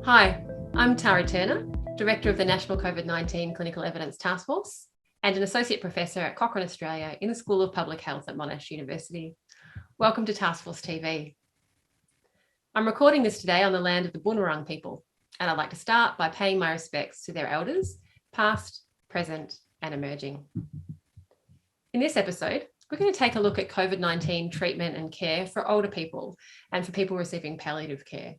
Hi, I'm Tara Turner, Director of the National COVID-19 Clinical Evidence Taskforce and an Associate Professor at Cochrane, Australia in the School of Public Health at Monash University. Welcome to Taskforce TV. I'm recording this today on the land of the Boonwurrung people, and I'd like to start by paying my respects to their elders, past, present, and emerging. In this episode, we're going to take a look at COVID-19 treatment and care for older people and for people receiving palliative care.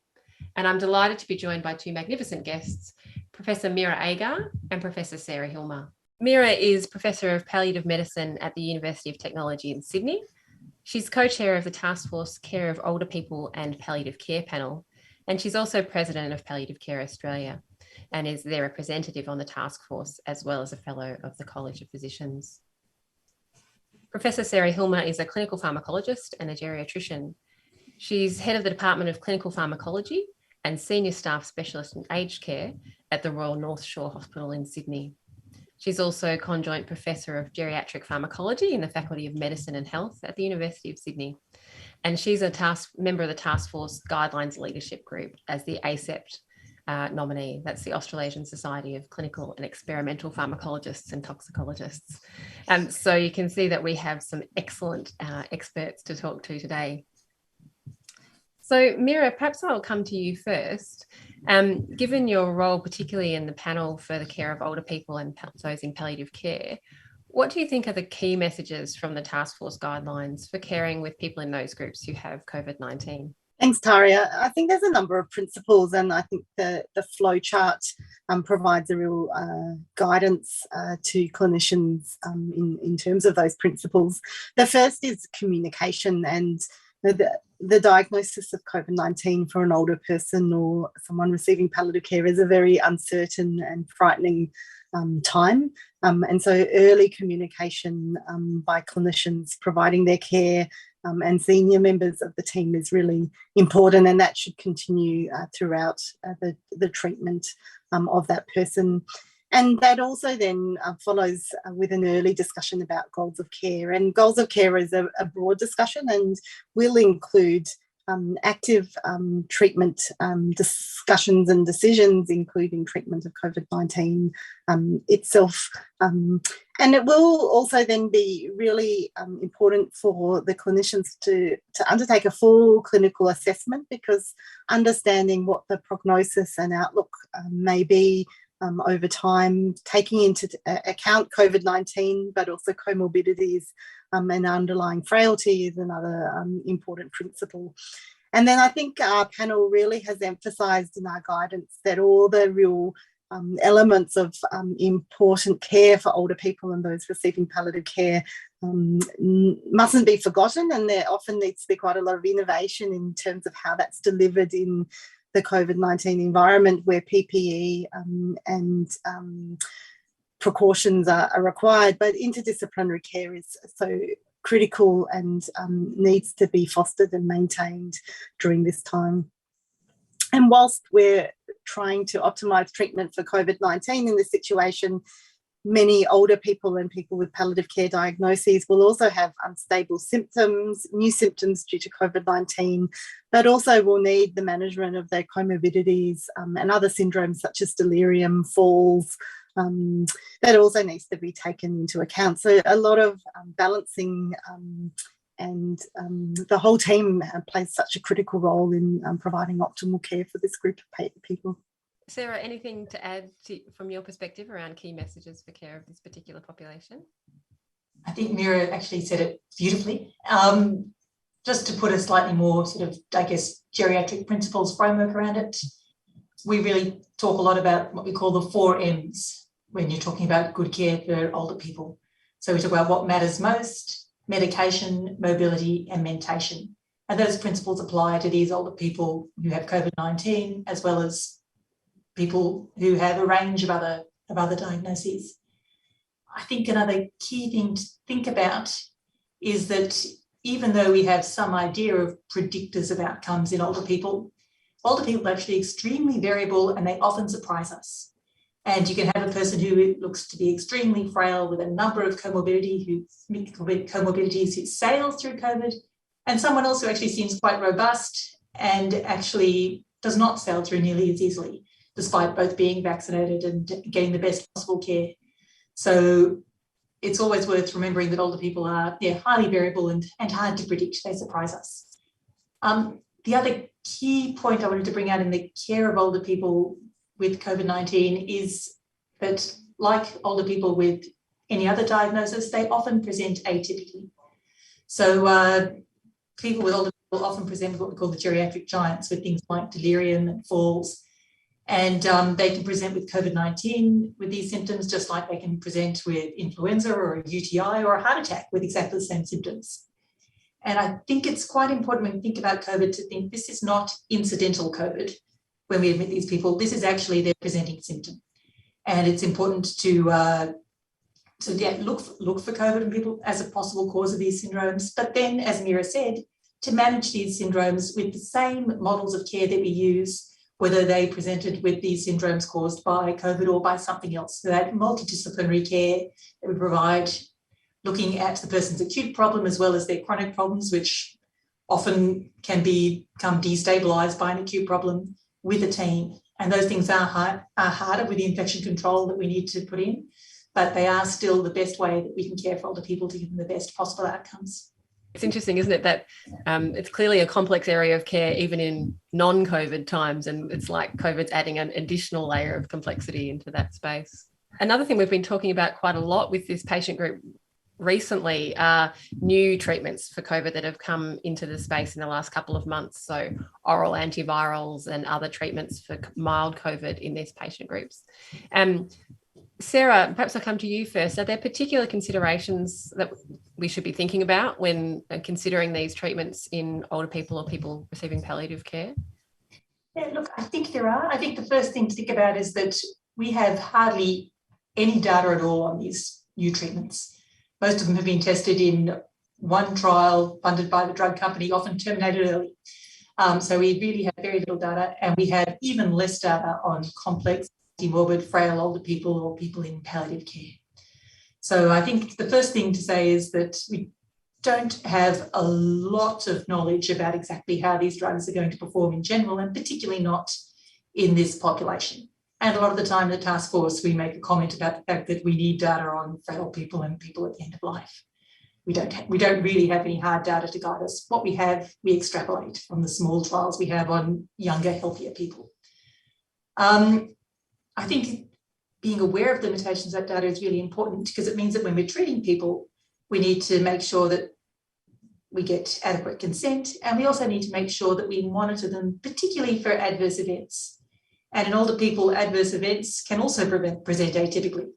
And I'm delighted to be joined by two magnificent guests, Professor Meera Agar and Professor Sarah Hilmer. Meera is Professor of Palliative Medicine at the University of Technology in Sydney. She's co-chair of the Taskforce Care of Older People and Palliative Care panel, and she's also President of Palliative Care Australia and is their representative on the Taskforce, as well as a Fellow of the College of Physicians. Professor Sarah Hilmer is a clinical pharmacologist and a geriatrician. She's head of the Department of Clinical Pharmacology and Senior Staff Specialist in Aged Care at the Royal North Shore Hospital in Sydney. She's also Conjoint Professor of Geriatric Pharmacology in the Faculty of Medicine and Health at the University of Sydney. And she's a member of the Taskforce Guidelines Leadership Group as the ASCEPT nominee. That's the Australasian Society of Clinical and Experimental Pharmacologists and Toxicologists. So you can see that we have some excellent experts to talk to today. So Meera, perhaps I'll come to you first. Given your role, particularly in the panel for the care of older people and those in palliative care, what do you think are the key messages from the Taskforce guidelines for caring with people in those groups who have COVID-19? Thanks, Taria. I think there's a number of principles, and I think the flow chart provides a real guidance to clinicians in terms of those principles. The first is communication, and the diagnosis of COVID-19 for an older person or someone receiving palliative care is a very uncertain and frightening time. And so early communication by clinicians providing their care and senior members of the team is really important, and that should continue throughout the treatment of that person. And that also then follows with an early discussion about goals of care. And goals of care is a broad discussion and will include active treatment discussions and decisions, including treatment of COVID-19 itself. And it will also then be really important for the clinicians to undertake a full clinical assessment, because understanding what the prognosis and outlook may be over time, taking into account COVID-19, but also comorbidities and underlying frailty is another important principle. And then I think our panel really has emphasised in our guidance that all the real elements of important care for older people and those receiving palliative care mustn't be forgotten, and there often needs to be quite a lot of innovation in terms of how that's delivered in the COVID-19 environment, where PPE and precautions are required, but interdisciplinary care is so critical and needs to be fostered and maintained during this time. And whilst we're trying to optimise treatment for COVID-19 in this situation, many older people and people with palliative care diagnoses will also have unstable symptoms, new symptoms due to COVID-19, but also will need the management of their comorbidities and other syndromes such as delirium, falls. That also needs to be taken into account. So a lot of balancing and the whole team plays such a critical role in providing optimal care for this group of people. Sarah, anything to add from your perspective around key messages for care of this particular population? I think Meera actually said it beautifully. Just to put a slightly more sort of, I guess, geriatric principles framework around it, we really talk a lot about what we call the 4 M's when you're talking about good care for older people. So we talk about what matters most: medication, mobility, and mentation. And those principles apply to these older people who have COVID-19, as well as people who have a range of other diagnoses. I think another key thing to think about is that even though we have some idea of predictors of outcomes in older people are actually extremely variable, and they often surprise us. And you can have a person who looks to be extremely frail with a number of comorbidities who sails through COVID, and someone else who actually seems quite robust and actually does not sail through nearly as easily, despite both being vaccinated and getting the best possible care. So it's always worth remembering that older people are highly variable and hard to predict. They surprise us. The other key point I wanted to bring out in the care of older people with COVID-19 is that, like older people with any other diagnosis, they often present atypically. So people with older people often present with what we call the geriatric giants, with things like delirium and falls. And they can present with COVID-19 with these symptoms, just like they can present with influenza or a UTI or a heart attack with exactly the same symptoms. And I think it's quite important when we think about COVID to think this is not incidental COVID when we admit these people. This is actually their presenting symptom. And it's important to look for COVID in people as a possible cause of these syndromes. But then, as Meera said, to manage these syndromes with the same models of care that we use, whether they presented with these syndromes caused by COVID or by something else. So that multidisciplinary care that we provide, looking at the person's acute problem as well as their chronic problems, which often can become destabilised by an acute problem, with a team. And those things are harder with the infection control that we need to put in, but they are still the best way that we can care for older people to give them the best possible outcomes. It's interesting, isn't it, that it's clearly a complex area of care even in non-COVID times, and it's like COVID's adding an additional layer of complexity into that space. Another thing we've been talking about quite a lot with this patient group recently are new treatments for COVID that have come into the space in the last couple of months. So oral antivirals and other treatments for mild COVID in these patient groups. Sarah, perhaps I'll come to you first. Are there particular considerations that we should be thinking about when considering these treatments in older people or people receiving palliative care? Yeah, look, I think there are. I think the first thing to think about is that we have hardly any data at all on these new treatments. Most of them have been tested in one trial funded by the drug company, often terminated early. So we really have very little data, and we have even less data on complex, morbid, frail older people or people in palliative care. So I think the first thing to say is that we don't have a lot of knowledge about exactly how these drugs are going to perform in general, and particularly not in this population. And a lot of the time at Taskforce, we make a comment about the fact that we need data on frail people and people at the end of life. We don't really have any hard data to guide us. What we have, we extrapolate from the small trials we have on younger, healthier people. I think being aware of the limitations of that data is really important, because it means that when we're treating people, we need to make sure that we get adequate consent, and we also need to make sure that we monitor them, particularly for adverse events. And in older people, adverse events can also present atypically.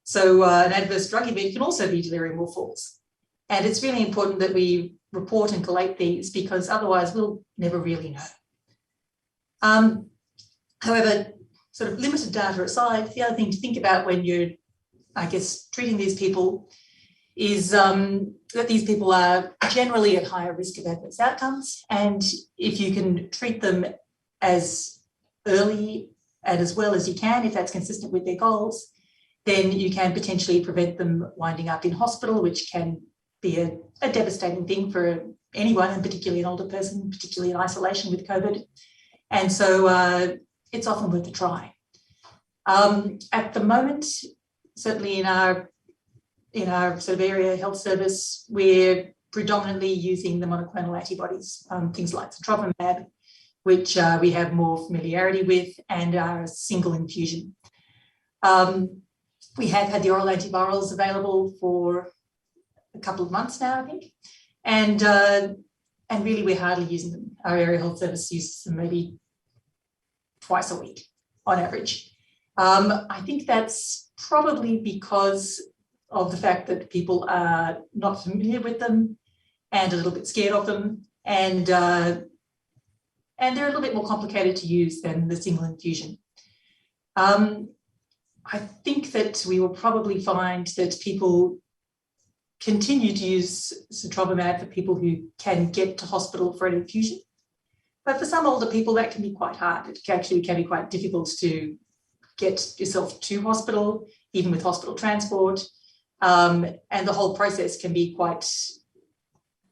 So an adverse drug event can also be delirium or falls. And it's really important that we report and collate these, because otherwise we'll never really know. However, sort of limited data aside, the other thing to think about when you're, treating these people is that these people are generally at higher risk of adverse outcomes. And if you can treat them as early and as well as you can, if that's consistent with their goals, then you can potentially prevent them winding up in hospital, which can be a devastating thing for anyone, and particularly an older person, particularly in isolation with COVID. And so it's often worth a try. At the moment, certainly in our sort of area health service, we're predominantly using the monoclonal antibodies, things like sotrovimab, which we have more familiarity with and are a single infusion. We have had the oral antivirals available for a couple of months now, I think, and really we're hardly using them. Our area health service uses them maybe twice a week on average. I think that's probably because of the fact that people are not familiar with them and a little bit scared of them, and they're a little bit more complicated to use than the single infusion. I think that we will probably find that people continue to use sotrovimab for people who can get to hospital for an infusion. But for some older people, that can be quite hard. It actually can be quite difficult to get yourself to hospital, even with hospital transport. And the whole process can be quite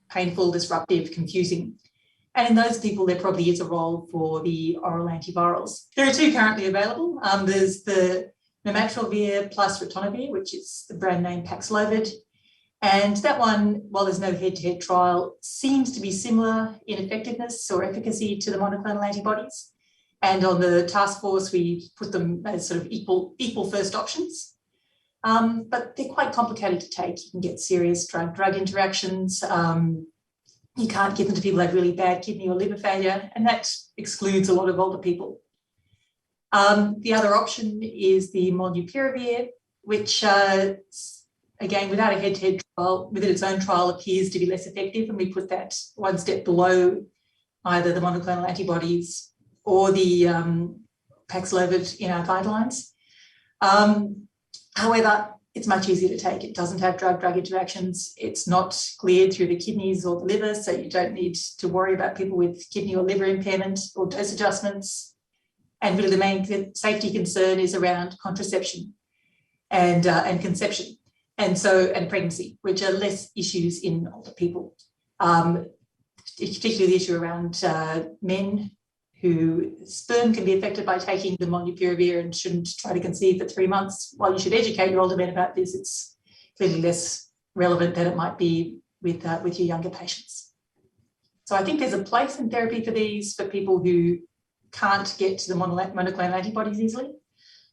painful, disruptive, confusing. And in those people, there probably is a role for the oral antivirals. There are two currently available. There's the nirmatrelvir plus ritonavir, which is the brand name Paxlovid. And that one, while there's no head-to-head trial, seems to be similar in effectiveness or efficacy to the monoclonal antibodies. And on the Taskforce, we put them as sort of equal first options. But they're quite complicated to take. You can get serious drug-drug interactions. You can't give them to people who have really bad kidney or liver failure, and that excludes a lot of older people. The other option is the molnupiravir, which, again, without a head-to-head trial, within its own trial, appears to be less effective, and we put that one step below either the monoclonal antibodies or the Paxlovid in our guidelines. However, it's much easier to take. It doesn't have drug-drug interactions. It's not cleared through the kidneys or the liver, so you don't need to worry about people with kidney or liver impairment or dose adjustments. And really the main safety concern is around contraception and conception, and pregnancy, which are less issues in older people. Particularly the issue around men who sperm can be affected by taking the molnupiravir and shouldn't try to conceive for 3 months. While you should educate your older men about this, it's clearly less relevant than it might be with your younger patients. So I think there's a place in therapy for these for people who can't get to the monoclonal antibodies easily,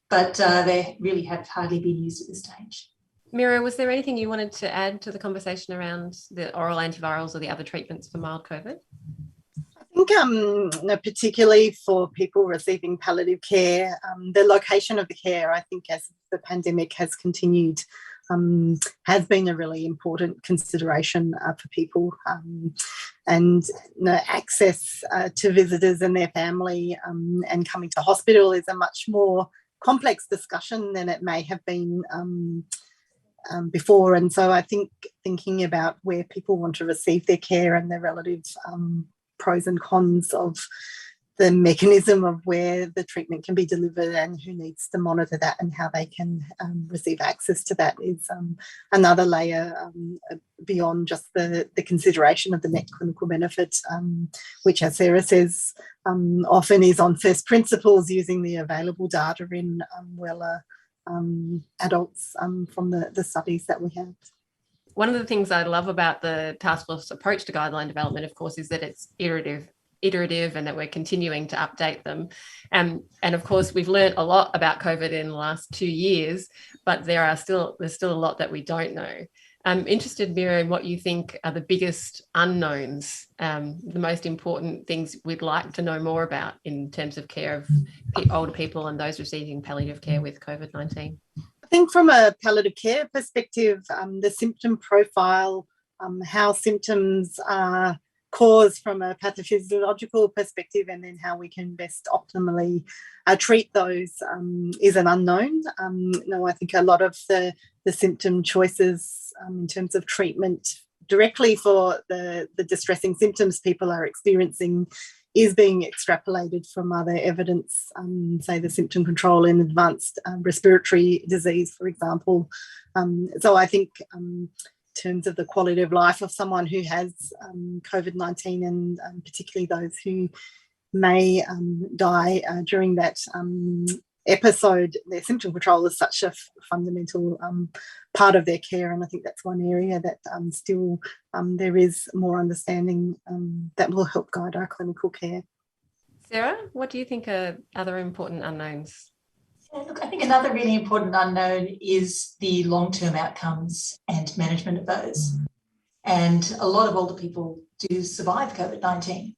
but they really have hardly been used at this stage. Meera, was there anything you wanted to add to the conversation around the oral antivirals or the other treatments for mild COVID? I think particularly for people receiving palliative care, the location of the care, I think as the pandemic has continued, has been a really important consideration for people, and access to visitors and their family and coming to hospital is a much more complex discussion than it may have been before. And so I think thinking about where people want to receive their care and the relative pros and cons of the mechanism of where the treatment can be delivered and who needs to monitor that and how they can receive access to that is another layer beyond just the consideration of the net clinical benefit, which, as Sarah says, often is on first principles using the available data in adults from the studies that we have. One of the things I love about the Taskforce approach to guideline development, of course, is that it's iterative and that we're continuing to update them. And of course, we've learned a lot about COVID in the last 2 years, but there's still a lot that we don't know. I'm interested, Meera, in what you think are the biggest unknowns, the most important things we'd like to know more about in terms of care of older people and those receiving palliative care with COVID-19. I think from a palliative care perspective, the symptom profile, how symptoms are caused from a pathophysiological perspective, and then how we can best optimally treat those is an unknown. I think a lot of the symptom choices in terms of treatment directly for the distressing symptoms people are experiencing is being extrapolated from other evidence, say the symptom control in advanced respiratory disease, for example. So I think in terms of the quality of life of someone who has COVID-19 and particularly those who may die during that episode, their symptom control is such a fundamental part of their care, and I think that's one area that still there is more understanding that will help guide our clinical care. Sarah, what do you think are other important unknowns? Look, I think another really important unknown is the long-term outcomes and management of those. And a lot of older people do survive COVID-19,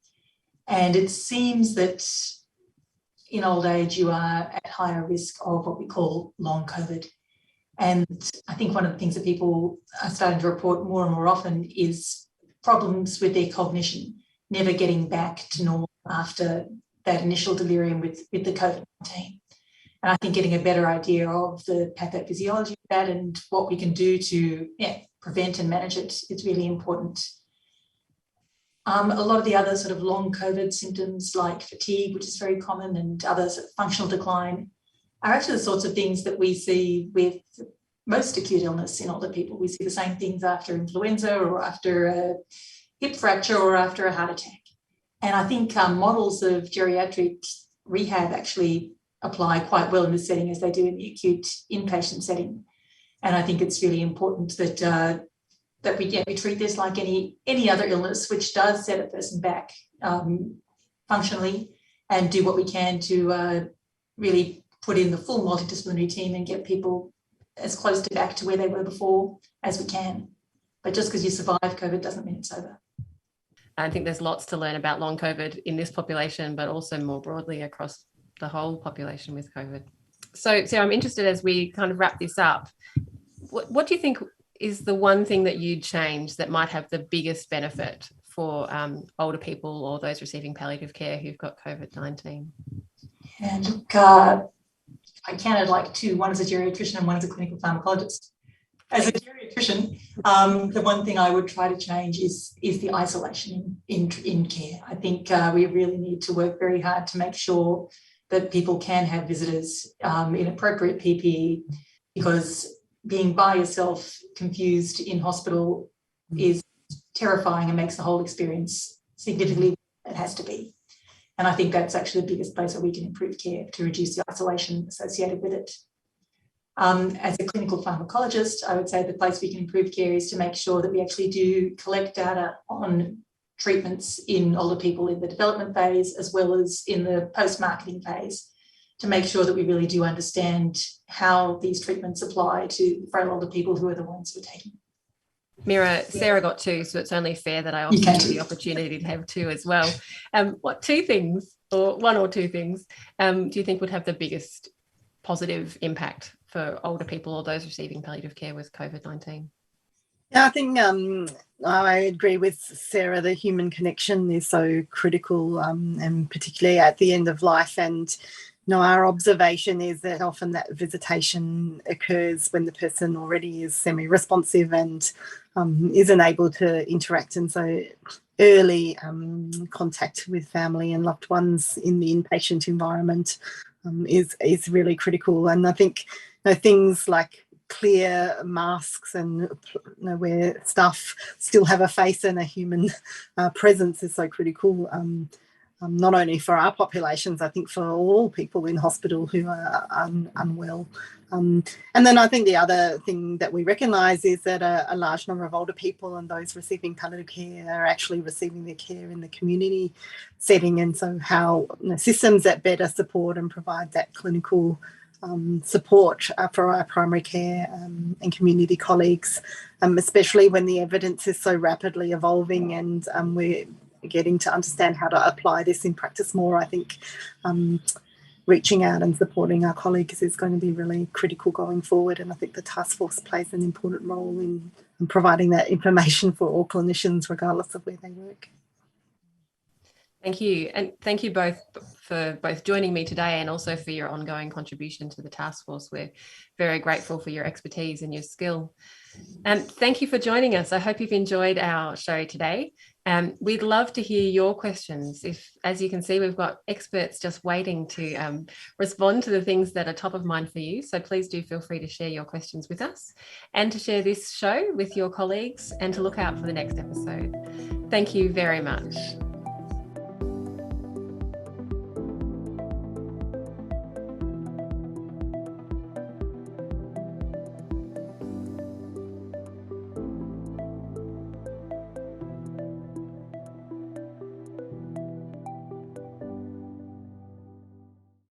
and it seems that in old age, you are at higher risk of what we call long COVID. And I think one of the things that people are starting to report more and more often is problems with their cognition, never getting back to normal after that initial delirium with the COVID-19. And I think getting a better idea of the pathophysiology of that and what we can do to prevent and manage it is really important. A lot of the other sort of long COVID symptoms like fatigue, which is very common, and other sort of functional decline are actually the sorts of things that we see with most acute illness in older people. We see the same things after influenza or after a hip fracture or after a heart attack. And I think models of geriatric rehab actually apply quite well in this setting as they do in the acute inpatient setting. And I think it's really important that we treat this like any other illness, which does set a person back functionally, and do what we can to really put in the full multidisciplinary team and get people as close to back to where they were before as we can. But just because you survive COVID doesn't mean it's over. I think there's lots to learn about long COVID in this population, but also more broadly across the whole population with COVID. So I'm interested, as we kind of wrap this up, what do you think is the one thing that you'd change that might have the biggest benefit for older people or those receiving palliative care who've got COVID-19? And look, I counted like two. One is a geriatrician and one is a clinical pharmacologist. As a geriatrician, the one thing I would try to change is the isolation in care. I think we really need to work very hard to make sure that people can have visitors in appropriate PPE, because being by yourself, confused in hospital is terrifying and makes the whole experience significantly it has to be. And I think that's actually the biggest place where we can improve care, to reduce the isolation associated with it. As a clinical pharmacologist, I would say the place we can improve care is to make sure that we actually do collect data on treatments in older people in the development phase as well as in the post-marketing phase, to make sure that we really do understand how these treatments apply to frail older people who are the ones who are taking them. Meera, Sarah got two, so it's only fair that I also give you the opportunity to have two as well. What two things, or one or two things, do you think would have the biggest positive impact for older people or those receiving palliative care with COVID-19? Yeah, I think I agree with Sarah. The human connection is so critical, and particularly at the end of life. And our observation is that often that visitation occurs when the person already is semi-responsive and isn't able to interact. And so early contact with family and loved ones in the inpatient environment is really critical. And I think things like clear masks and where staff still have a face and a human presence is so critical. Not only for our populations, I think for all people in hospital who are unwell. And then I think the other thing that we recognise is that a large number of older people and those receiving palliative care are actually receiving their care in the community setting. And so how systems that better support and provide that clinical support for our primary care and community colleagues, especially when the evidence is so rapidly evolving and we're getting to understand how to apply this in practice more. I think reaching out and supporting our colleagues is going to be really critical going forward, and I think the Taskforce plays an important role in providing that information for all clinicians regardless of where they work. Thank you, and thank you both for both joining me today and also for your ongoing contribution to the Taskforce. We're very grateful for your expertise and your skill. Thank you for joining us. I hope you've enjoyed our show today. We'd love to hear your questions. As you can see, we've got experts just waiting to respond to the things that are top of mind for you. So please do feel free to share your questions with us and to share this show with your colleagues and to look out for the next episode. Thank you very much.